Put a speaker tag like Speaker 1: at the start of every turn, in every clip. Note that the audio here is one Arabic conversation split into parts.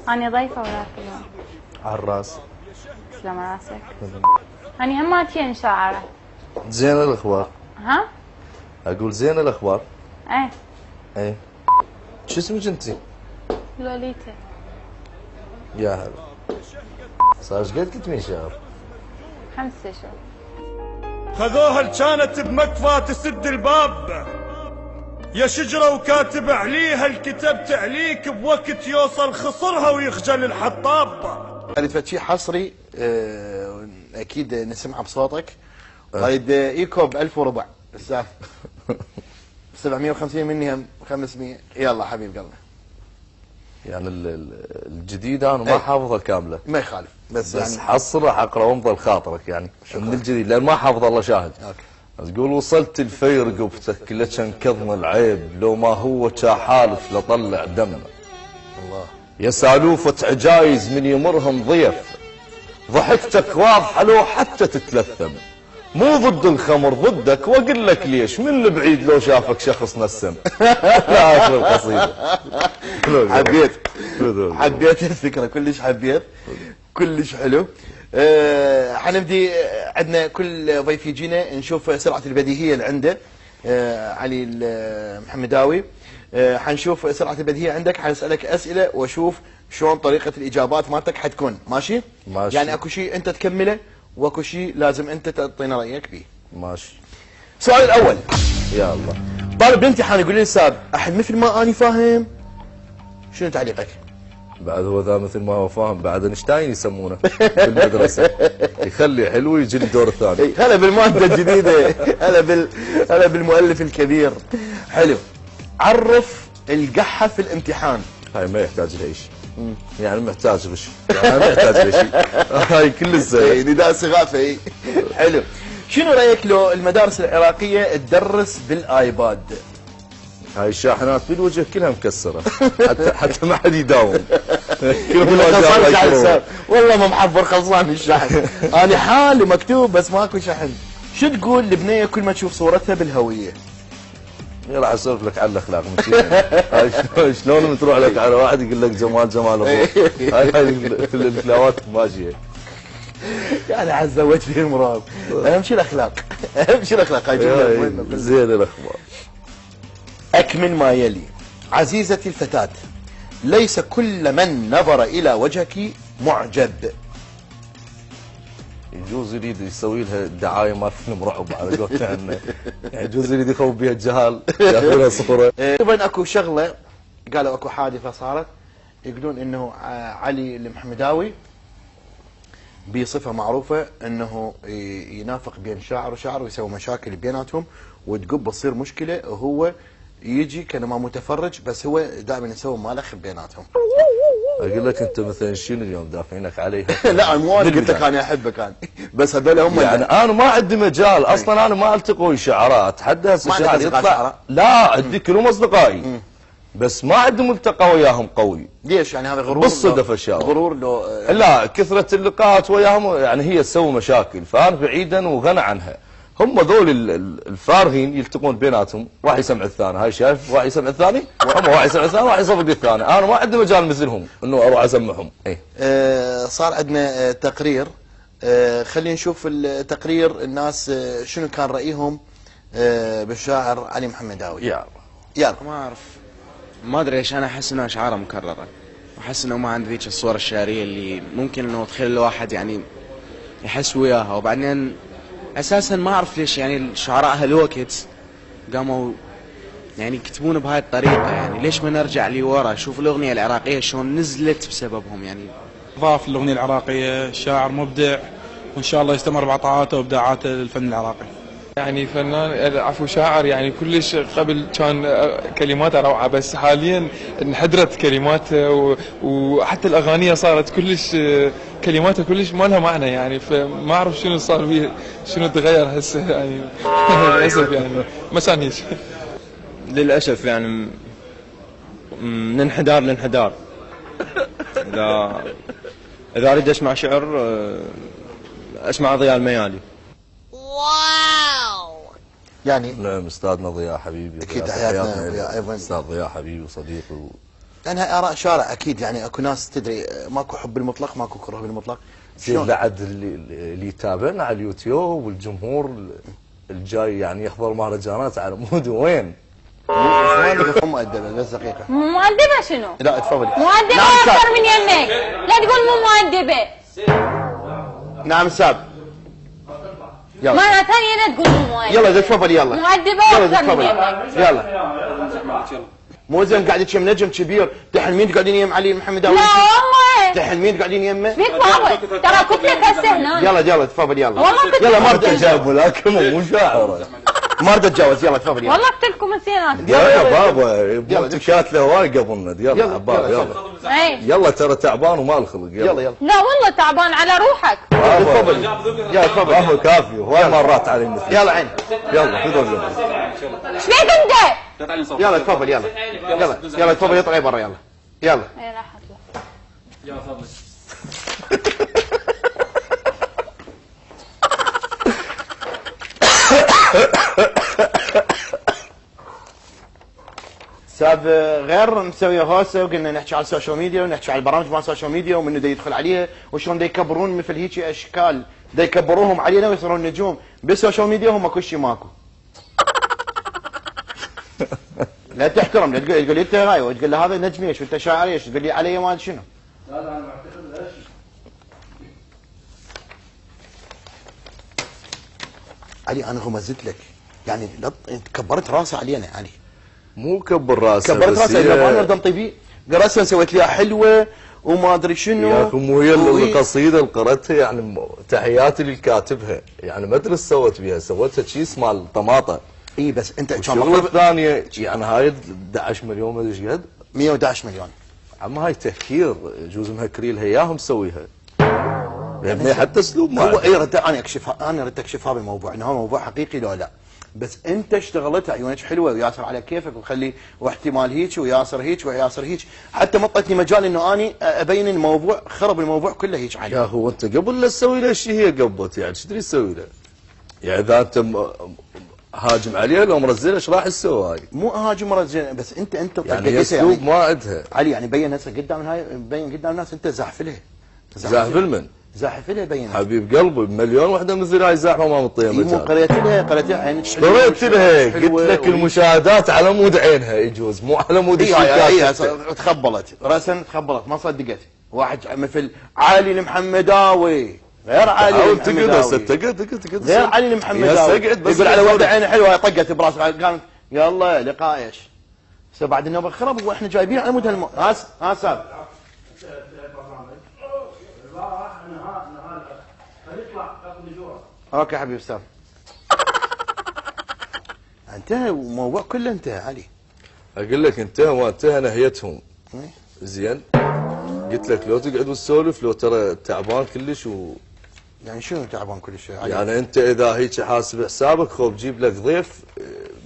Speaker 1: أنا ضيفة ولا اليوم؟
Speaker 2: على الراس.
Speaker 1: تسلم راسك. أنا هماتين شاعرة.
Speaker 2: زين الأخبار؟
Speaker 1: ها؟
Speaker 2: أقول زين الأخبار؟
Speaker 1: إيه.
Speaker 2: إيه. شو اسمك أنتِ؟
Speaker 1: لوليتا.
Speaker 2: يا هلا. صار ايش قد كتبين شعر؟
Speaker 1: 5 أشهر.
Speaker 3: خذوها كانت بمكفى تسد الباب، يا شجرة وكاتب عليها الكتاب تعليك بوقت يوصل خصرها ويخجل الحطاب.
Speaker 4: قالت شيء حصري اكيد نسمعه بصوتك. قايد ايكو ب 1000 وربع الساعه 750 مني هم 500. يلا حبيب قلبي.
Speaker 2: يعني الجديدة أنا ما حافظها كاملة.
Speaker 4: ما يخالف بس يعني
Speaker 2: حصر أقرأ وامضي خاطرك يعني من الجديد لأن ما حافظ الله شاهد.
Speaker 4: اوكي.
Speaker 2: تقول وصلت الفير قبتك لكن كظم العيب لو ما هو حالف لطلع دم.
Speaker 4: الله.
Speaker 2: يا سالوفة عجايز من يمرهم ضيف ضحكتك واضحة لو حتى تتلثم مو ضد الخمر ضدك واقول لك ليش من البعيد لو شافك شخص نسم. لا اخر القصيدة.
Speaker 4: حبيت الفكرة كلش حبيت كلش حلو. حنبدي عندنا كل ضيف يجينا نشوف سرعة البديهية اللي عنده. علي المحمداوي حنشوف سرعة البديهية عندك. حنسألك أسئلة واشوف شلون طريقة الإجابات مالتك حتكون ماشي؟
Speaker 2: ماشي.
Speaker 4: يعني اكو شيء أنت تكمله واكو شيء لازم أنت تعطينا رأيك فيه.
Speaker 2: ماشي.
Speaker 4: السؤال الأول.
Speaker 2: يا الله.
Speaker 4: طالب الامتحان يقول لي أستاذ أحد مثل ما أنا فاهم، شنو تعليقك؟
Speaker 2: بعد هو ذا مثل ما هو فاهم بعد اينشتاين يسمونه بالمدرسة. يخلي حلو يجي الدور الثاني.
Speaker 4: هلا بالمادة الجديدة. هلا بالمؤلف الكبير. حلو. عرف القحة في الامتحان.
Speaker 2: هاي ما يحتاج لها شيء. يعني محتاج غش. يعني ما يحتاج لها شيء. هاي كل الزين.
Speaker 4: نداء سغافة. حلو. شنو رأيك لو المدارس العراقية تدرس بالايباد؟
Speaker 2: هاي الشاحنات بالوجه كلها مكسرة. حتى ما حد يداوم.
Speaker 4: والله ما محضر خلصان الشحن. انا حالي مكتوب بس ماكو شحن. شو تقول البنية كل ما تشوف صورتها بالهوية؟
Speaker 2: راح اسولف لك على الاخلاق. شلون تروح لك على واحد يقول لك جمال الروح. هاي الكلاوات ماشيه.
Speaker 4: يعني عزوت فيه المراب. اهم شيء الاخلاق. اهم شيء الاخلاق. هاي جمله
Speaker 2: زين الاخبار.
Speaker 4: اكمل ما يلي. عزيزتي الفتاة، ليس كل من نظر الى وجهك معجب.
Speaker 2: يجوز يريد يسوي لها دعايه مال فيلم رعب على قولتنا عنه. يعني يجوز يريد يخوف بها الجهال ياخذ لها صوره.
Speaker 4: ايضا اكو شغله قالوا اكو حادثه صارت يقولون انه علي المحمداوي بصفه معروفه انه ينافق بين شاعر وشاعر ويسوي مشاكل بيناتهم وتقب تصير مشكله وهو يجي كانما متفرج بس هو دائما يسوي مالخ بيناتهم.
Speaker 2: اقول لك انت مثلا شنو اليوم دافعينك عليها؟
Speaker 4: لا مو انا قلت لك انا احبك انا بس هذول هم
Speaker 2: يعني انا ما عندي مجال اصلا. انا ما التقي ويا شعراء اتحدى هسه شاعر يطلع. لا عندي كلهم اصدقائي بس ما عندي ملتقى وياهم قوي.
Speaker 4: ليش يعني هذا غرور؟
Speaker 2: بالصدفه اشياء
Speaker 4: غرور لو
Speaker 2: لا كثره اللقاءات وياهم يعني هي تسوي مشاكل فانا بعيدا وغنى عنها. هم ذول الفارغين يلتقون بيناتهم واحد يسمع الثاني. هاي شايف واحد يسمع الثاني هم واحد يسمع الثاني واحد يصفق الثاني. انا ما عندي مجال مثلهم انه اروح اسمعهم.
Speaker 4: صار عندنا تقرير. خلينا نشوف التقرير الناس شنو كان رايهم بالشاعر علي محمداوي.
Speaker 2: يلا.
Speaker 5: ما اعرف ما ادري ايش انا احس انها اشعاره مكرره واحس انه ما عنده ذيك الصوره الشعريه اللي ممكن انه تخلي الواحد يعني يحس وياها. وبعدين اساسا ما اعرف ليش يعني الشعراء هالوقت قاموا يعني يكتبون بهاي الطريقه. يعني ليش ما نرجع لورا شوف الاغنيه العراقيه شلون نزلت بسببهم. يعني
Speaker 6: ضاف الاغنيه العراقيه شاعر مبدع وان شاء الله يستمر بعطاءاته وابداعاته للفن العراقي.
Speaker 7: يعني فنان عفوا شاعر يعني كلش قبل كان كلماته روعه بس حاليا انحدرت كلماته وحتى الاغانيه صارت كلش كلماته كلش ما لها معنى يعني فما اعرف شنو صار بيه شنو تغير هسه يعني. للاسف يعني ما كان هيك.
Speaker 8: للاسف يعني من انحدار لانحدار. اذا اريد اسمع شعر اسمع ضياء الميالي.
Speaker 4: يعني
Speaker 2: نعم استاذنا ضياء حبيبي.
Speaker 4: اكيد حياتنا ضياء ايضا.
Speaker 2: استاذ ضياء حبيبي وصديقي
Speaker 4: لانها اراء شارع اكيد، يعني اكو ناس تدري ماكو حب بالمطلق ماكو كره بالمطلق.
Speaker 2: زين بعد اللي يتابعنا على اليوتيوب والجمهور الجاي يعني يحضر مهرجانات على مود وين؟
Speaker 4: مو مؤدبه بس دقيقه.
Speaker 1: مو مؤدبه شنو؟
Speaker 4: لا تفضلي.
Speaker 1: مؤدبه اكثر من يمك، لا تقول مو مؤدبه.
Speaker 4: نعم ساب.
Speaker 1: مرة ثانية لا تقول مو مؤدبة.
Speaker 4: يلا تفضل يلا.
Speaker 1: مؤدبة أكثر من يمك.
Speaker 4: يلا. مو زين قاعد يم نجم كبير، دحين مين قاعدين يم علي محمد
Speaker 1: لا والله.
Speaker 4: دحين مين قاعدين يمه؟
Speaker 1: بيك بابا، ترى قلت لك هسه هنا.
Speaker 4: يلا تفضل يلا.
Speaker 1: والله قلت
Speaker 4: يلا ما
Speaker 2: انت جايب ملاكمة مو شاعر.
Speaker 4: ما اريد اتجاوز، يلا تفضل يلا.
Speaker 1: والله قلت لكم السينات.
Speaker 2: يلا بابا موتوكات له هواي قبلنا. يلا عباد يلا. يلا ترى تعبان وما الخلق.
Speaker 4: يلا.
Speaker 1: لا والله تعبان على روحك.
Speaker 4: تفضل. يلا تفضل.
Speaker 2: هو كافي هواي مرات علي مثل.
Speaker 4: يلا عين.
Speaker 2: يلا خذوا
Speaker 1: ايش بيك انت؟
Speaker 4: يلا تفضل يلا. يلا تفضل يطلع برا يلا. يلا.
Speaker 1: اي راح اطلع.
Speaker 6: يلا تفضل.
Speaker 4: ساب غير نسوي هوسه وقلنا نحكي على السوشيال ميديا ونحكي على البرامج مال السوشيال ميديا ومنو دا يدخل عليها وشلون دا يكبرون مثل هيك اشكال دا يكبروهم علينا ويصيرون نجوم بالسوشيال ميديا وهم كل شيء ماكو. لا تحترم، لا تقول لي انت هاي وتقول لي هذا نجم ايش وانت شاعر ايش، تقول لي علي ما ادري شنو. لا انا معتقد لا شيء. علي انا غمزت لك يعني كبرت راسه علينا علي.
Speaker 2: مو كبر راسه
Speaker 4: كبرت راسه اذا انا اريد طيبي رسمه سويت لها حلوه وما ادري شنو.
Speaker 2: يا اخي مو هي القصيده اللي قرأتها يعني تحياتي للكاتبها يعني ما ادري ايش سوت بها، سوتها كيس مال طماطه.
Speaker 4: اي بس انت
Speaker 2: الشغله الثانيه يعني هاي 11 مليون ما ادري ايش قد
Speaker 4: 111 مليون.
Speaker 2: عم هاي تفكير يجوز مهكري لها اياهم مسويها يعني حتى اسلوب ما
Speaker 4: هو اي رد انا ردت اكشف هذا الموضوع انه هو موضوع حقيقي لو لا، بس انت اشتغلت عيونك حلوه وياسر على كيفك وخلي واحتمال هيك وياسر هيك وياسر هيك، حتى ما اعطتني مجال انه اني ابين الموضوع خرب الموضوع كله هيك علي.
Speaker 2: يا هو انت قبل لا تسوي له شيء هي قبت يعني ايش تدري تسوي له؟ يعني اذا انت هاجم عليها لو مرزلها ايش راح تسوي هاي؟
Speaker 4: مو هاجم مرزلها بس انت
Speaker 2: يعني اسلوب يعني ما عندها
Speaker 4: علي يعني بين هسه قدام هاي بين قدام الناس انت زاحفلها.
Speaker 2: زاحف المن؟
Speaker 4: زاحفلها بين
Speaker 2: حبيب قلبي بمليون وحده مثل هاي زاحفه ما مطيه مجال.
Speaker 4: مو قريت لها عينك
Speaker 2: قريت لها قلت لك المشاهدات على مود عينها يجوز مو على مود
Speaker 4: الشيكات. تخبلت رسم تخبلت ما صدقت واحد مثل علي المحمداوي غير علي المحمداوي
Speaker 2: تقعد
Speaker 4: غير علي المحمداوي يقول على ولد عينه حلوه طقت براسه قالت يلا لقاء ايش هسه بعد النوبه خرب واحنا جايبين على مود ها ساب اوكي حبيبي استاذ انتهى الموضوع كله انتهى علي.
Speaker 2: اقول لك انتهى وانتهى نهيتهم زين. قلت لك لو تقعد وتسولف لو ترى تعبان كلش
Speaker 4: يعني شنو تعبان كلش
Speaker 2: يعني انت اذا هيك حاسب حسابك خوب جيب لك ضيف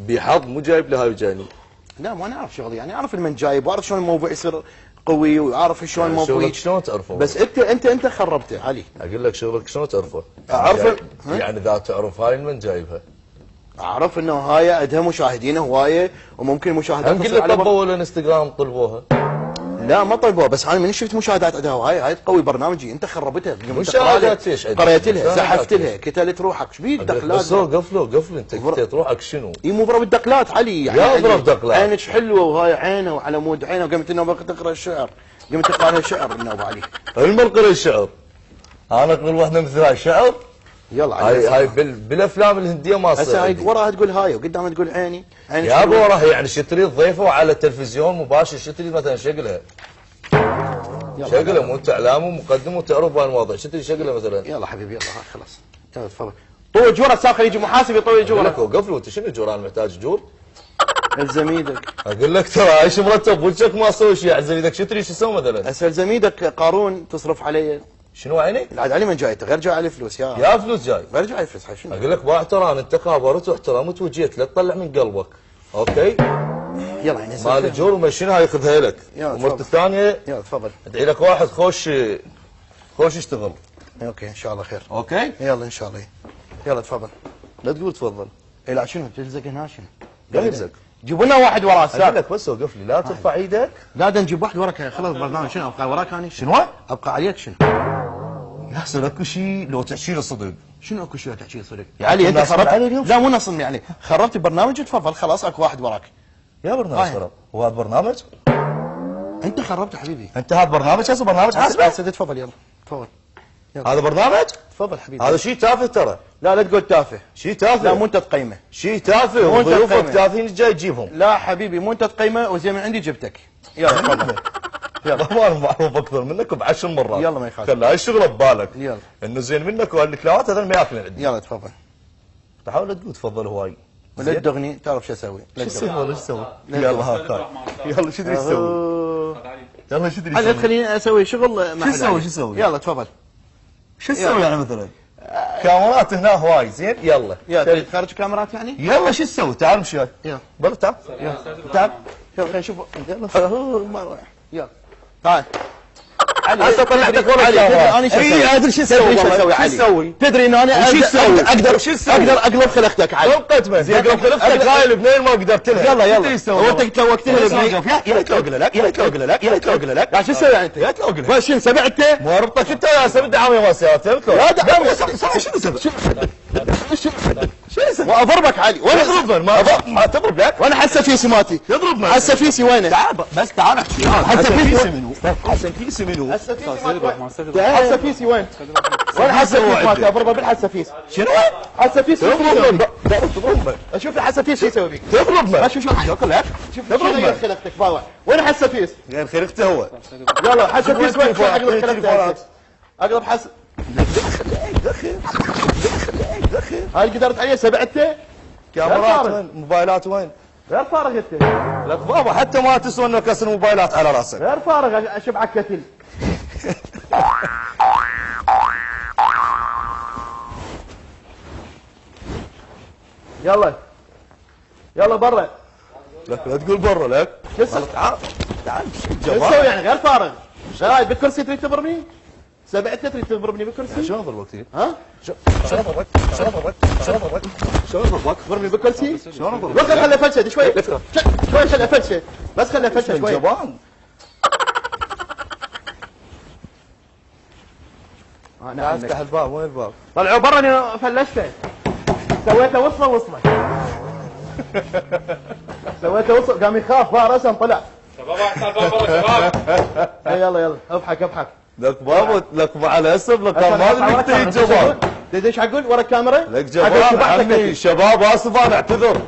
Speaker 2: بحظ مو جايب له هاي وجاني.
Speaker 4: لا ما نعرف شغلي يعني اعرف من جايب واعرف شلون الموضوع يصير قوي وعارف شلون
Speaker 2: يعني
Speaker 4: الموضوع
Speaker 2: شلون تعرفه
Speaker 4: بس انت خربته علي.
Speaker 2: اقول لك شغلك شلون تعرفه؟
Speaker 4: اعرف
Speaker 2: يعني اذا تعرف هاي من جايبها
Speaker 4: اعرف انه هاي عندها مشاهدين هوايه وممكن مشاهدات
Speaker 2: هم قلت طلبوها الانستغرام طلبوها.
Speaker 4: لا ما طلبوها بس انا من شفت مشاهدات عندها هاي تقوي برنامجي انت خربتها.
Speaker 2: مشاهدات ايش عندك؟
Speaker 4: قريت لها زحفت لها كتلت روحك ايش بيك دقلات
Speaker 2: بس هو قفلوا انت كتلت روحك شنو؟
Speaker 4: اي مو ضرب الدقلات علي يعني
Speaker 2: يا ضرب دقلات
Speaker 4: عينك حلوه وهاي عينه وعلى مود عينه وقمت النوبه تقرا الشعر قمت تقرا لها شعر النوبه علي.
Speaker 2: المن قرا الشعر انا اقول واحده مثل هاي شعر
Speaker 4: يلا
Speaker 2: هاي بالافلام الهنديه ما تصير.
Speaker 4: هسه هاي وراها تقول هاي وقدامها تقول عيني
Speaker 2: يا ابو وراها يعني شو تريد ضيفه على التلفزيون مباشر شو تريد مثلا شقلها مو انت اعلام ومقدم وتعرف بهالمواضيع شو تريد شقلها مثلا.
Speaker 4: يلا حبيبي يلا خلاص يلا تفضل طول جوره ساخر يجي محاسب يطول جوره.
Speaker 2: وقفلوا انت شنو جوران محتاج جور؟
Speaker 4: الزم ايدك
Speaker 2: اقول لك ترى ايش مرتب وجهك ما اسوي شيء الزم ايدك شو تريد شو اسوي مثلا؟
Speaker 4: هسه الزم ايدك قارون تصرف علي
Speaker 2: شنو عيني؟
Speaker 4: العاد علي من جايته غير جاي علي فلوس
Speaker 2: يا فلوس جاي
Speaker 4: غير جاي فلوس شنو؟
Speaker 2: اقول لك باحترام انت خابرت واحترمت وجيت لا تطلع من قلبك اوكي؟
Speaker 4: يلا يعني
Speaker 2: مال الجور ومشينها ياخذها لك ومرت الثانيه
Speaker 4: يلا تفضل
Speaker 2: ادعي لك واحد خوش يشتغل.
Speaker 4: اوكي ان شاء الله خير
Speaker 2: اوكي؟
Speaker 4: يلا ان شاء الله يلا تفضل.
Speaker 2: لا تقول تفضل.
Speaker 4: لا شنو تلزق هنا شنو؟
Speaker 2: لا يلزق
Speaker 4: جيبوا لنا واحد وراه
Speaker 2: اقول
Speaker 4: استاذ.
Speaker 2: لك بس وقف لي لا ترفع ايدك.
Speaker 4: لا ده نجيب واحد وراك خلص البرنامج. شنو ابقى وراك انا؟
Speaker 2: شنو؟
Speaker 4: ابقى عليك شنو؟
Speaker 2: يحصل اكو شيء لو تحكي لي صدق.
Speaker 4: شنو اكو شيء تحكي صدق؟
Speaker 2: يعني
Speaker 4: علي انت
Speaker 2: ناصب
Speaker 4: خربت
Speaker 2: علي اليوم؟
Speaker 4: لا مو نصمني عليه، خربت البرنامج تفضل خلاص اكو واحد وراك.
Speaker 2: يا برنامج خرب، هو هذا برنامج؟
Speaker 4: انت خربت حبيبي.
Speaker 2: انت هذا برنامج هسه برنامج حاسبه؟
Speaker 4: اسد تفضل يلا تفضل.
Speaker 2: هذا برنامج؟
Speaker 4: تفضل حبيبي.
Speaker 2: هذا شيء تافه ترى.
Speaker 4: لا تقول تافه.
Speaker 2: شيء تافه.
Speaker 4: لا مو انت تقيمه.
Speaker 2: شيء تافه
Speaker 4: مو أنت
Speaker 2: وضيوفك
Speaker 4: تقيمه.
Speaker 2: تافهين جاي تجيبهم.
Speaker 4: لا حبيبي مو انت تقيمه وزي من عندي جبتك. يلا تفضل.
Speaker 2: يلا ما انا معروف اكثر منك ب10 مرات.
Speaker 4: يلا ما يخالف.
Speaker 2: خلي هاي الشغله ببالك.
Speaker 4: يلا.
Speaker 2: انه زين منك وهالكلاوات هذول ما ياكلون عندي.
Speaker 4: يلا تفضل.
Speaker 2: تحاول تقول تفضل هواي.
Speaker 4: ولا تدغني تعرف شو اسوي؟
Speaker 2: شو تسوي ولا شو تسوي؟ يلا هاك يلا شو تدري تسوي؟ يلا شو تدري
Speaker 4: على
Speaker 2: تسوي؟
Speaker 4: تخليني اسوي شغل مع
Speaker 2: شو تسوي
Speaker 4: العلي.
Speaker 2: شو تسوي؟
Speaker 4: يلا تفضل.
Speaker 2: شو تسوي يعني مثلا؟ كاميرات هنا هواي زين يلا
Speaker 4: يلا خارج كاميرات يعني؟
Speaker 2: يلا شو تسوي؟ تعال مشي
Speaker 4: يلا
Speaker 2: برا تعال
Speaker 4: يلا تعال يلا خلينا نشوف يلا ما رايح يلا تعال علي
Speaker 2: هسه طلعتك ورا
Speaker 4: علي
Speaker 2: الكاميرا.
Speaker 4: انا شو
Speaker 2: إي،
Speaker 4: اسوي؟
Speaker 2: أدري شو تسوي
Speaker 4: تدري
Speaker 2: والله.
Speaker 4: اسوي
Speaker 2: شو
Speaker 4: علي؟
Speaker 2: تسوي؟
Speaker 4: تدري انه انا
Speaker 2: وشو تسوي؟
Speaker 4: اقدر
Speaker 2: وشو تسوي؟
Speaker 4: اقدر اقلب خلقتك علي.
Speaker 2: غلطت من زين قلت اختك هاي البنين ما قدرت لها.
Speaker 4: يلا
Speaker 2: تدري
Speaker 4: يلا
Speaker 2: تسوي؟
Speaker 4: هو انت تلوقت لها البنيه
Speaker 2: يا تلوق لك يا تلوق لك يا تلوق لك
Speaker 4: لا شو تسوي يعني انت؟
Speaker 2: يا تلوق لك
Speaker 4: شنو سمعت؟
Speaker 2: مو ربطك انت يا سبت دعامي ما سيارتك
Speaker 4: لا دعامي.
Speaker 2: شنو سبب؟
Speaker 4: واضربك علي وانا
Speaker 2: تضرب ما تضرب لك
Speaker 4: وانا حسه فيسي ماتي
Speaker 2: تضرب من
Speaker 4: حسه فيسي وينه؟
Speaker 2: تعال بس تعال احكي
Speaker 4: حسه فيسي
Speaker 2: منو؟ حسن كيسي منو؟
Speaker 4: حسه فيسي وين؟ وين حسه فيسي ماتي اضربه بالحسه فيسي.
Speaker 2: شنو؟
Speaker 4: حسه فيسي
Speaker 2: تضرب تضرب
Speaker 4: اشوف الحسه فيسي شو يسوي فيك؟
Speaker 2: تضرب
Speaker 4: ما شوف لك شوف غير خلقتك باوع. وين حسه فيس؟
Speaker 2: غير خلقته هو
Speaker 4: يلا حسه فيس وين؟
Speaker 2: تليفون؟
Speaker 4: اقلب
Speaker 2: وين
Speaker 4: خلقتك
Speaker 2: تليفونات؟
Speaker 4: اقلب حسه.
Speaker 2: دخل
Speaker 4: هاي قدرت عليه سبعته؟
Speaker 2: كاميرات وين؟ موبايلات وين؟
Speaker 4: غير فارغ انت
Speaker 2: لك بابا حتى ما تسوى انه كسر موبايلات على راسك
Speaker 4: غير فارغ اشبعك كتل. يلا يلا برا.
Speaker 2: لك لا تقول برا لك
Speaker 4: شو تسوي؟
Speaker 2: تعال
Speaker 4: شو تسوي يعني غير فارغ؟ هاي بالكرسي تريد تضربني؟ سبعته تريد تضربني بالكرسي؟
Speaker 2: شلون ضربك؟
Speaker 4: ها؟
Speaker 2: شلون ضربك؟ شلون ضربك؟ شلون ضربك؟ شلون ضربك؟
Speaker 4: تضربني بالكرسي؟
Speaker 2: شلون ضربك؟
Speaker 4: وقف خليه فلشه شوي شوي خليه فلشه بس خليه فلشه شوي.
Speaker 2: جبان
Speaker 4: انا
Speaker 2: افتح الباب وين الباب؟
Speaker 4: طلعوا برا انا فلشته سويته وصله سويته وصل قام يخاف بقى راسا طلع. يلا اضحك
Speaker 2: لك بابا لك على اسف لك ما ادري انت جبان
Speaker 4: تدري ايش اقول ورا الكاميرا؟
Speaker 2: لك جبان عمي شباب اسف انا اعتذر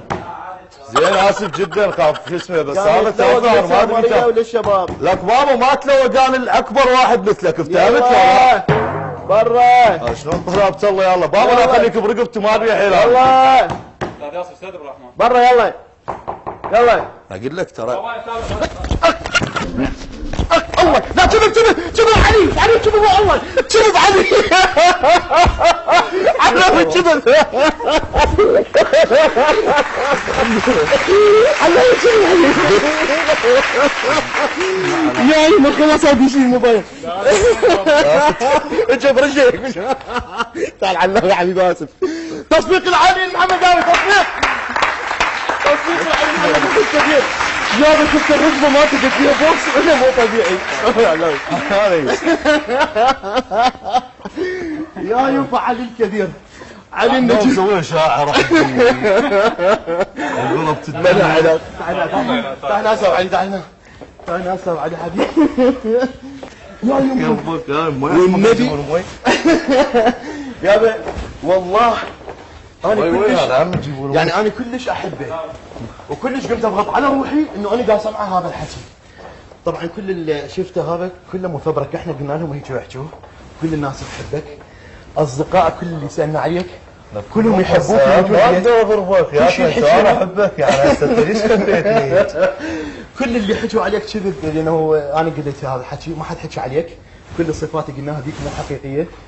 Speaker 2: زين اسف جدا خاف شو اسمه بس هذا تظاهر ما ادري
Speaker 4: للشباب.
Speaker 2: لك بابا ما تلوق انا الاكبر واحد مثلك افتهمت
Speaker 4: يلا برا
Speaker 2: شلون ضربت الله يلا بابا لا خليك برقبتي ما ادري حيل
Speaker 4: يلا برا يلا
Speaker 2: اقول لك ترى
Speaker 4: الله لا كذب علي كذب اول كذب علي علي كذب يا ما خلاص ابي شيء الموبايل اجي برجلك تعال على الله يا حبيبي اسف. تصفيق العالي محمد داوي تصفيق العالي محمد الكبير. يا شفت الركبه ما تقدر فيها بوكس ولا مو طبيعي. يا ينفع علي الكبير علي النجم
Speaker 2: مسوي شاعر القلب
Speaker 4: تتمنى. تعال اسوي علي تعال اسوي علي حبيبي. يا ينفع والنبي يا والله انا كلش يعني انا كلش احبه وكلش قمت اضغط على روحي انه انا قاعد اسمع هذا الحكي. طبعا كل اللي شفته هذا كله مفبرك احنا قلنا لهم هيك يحكوا. كل الناس تحبك اصدقائك كل اللي سالنا عليك كلهم يحبوك.
Speaker 2: ما اقدر اضربك يا اخي انا احبك يعني هسه انت ليش خليتني؟
Speaker 4: كل اللي حكوا عليك كذب لانه انا قلت هذا الحكي ما حد حكى عليك. كل الصفات اللي قلناها هذيك مو حقيقيه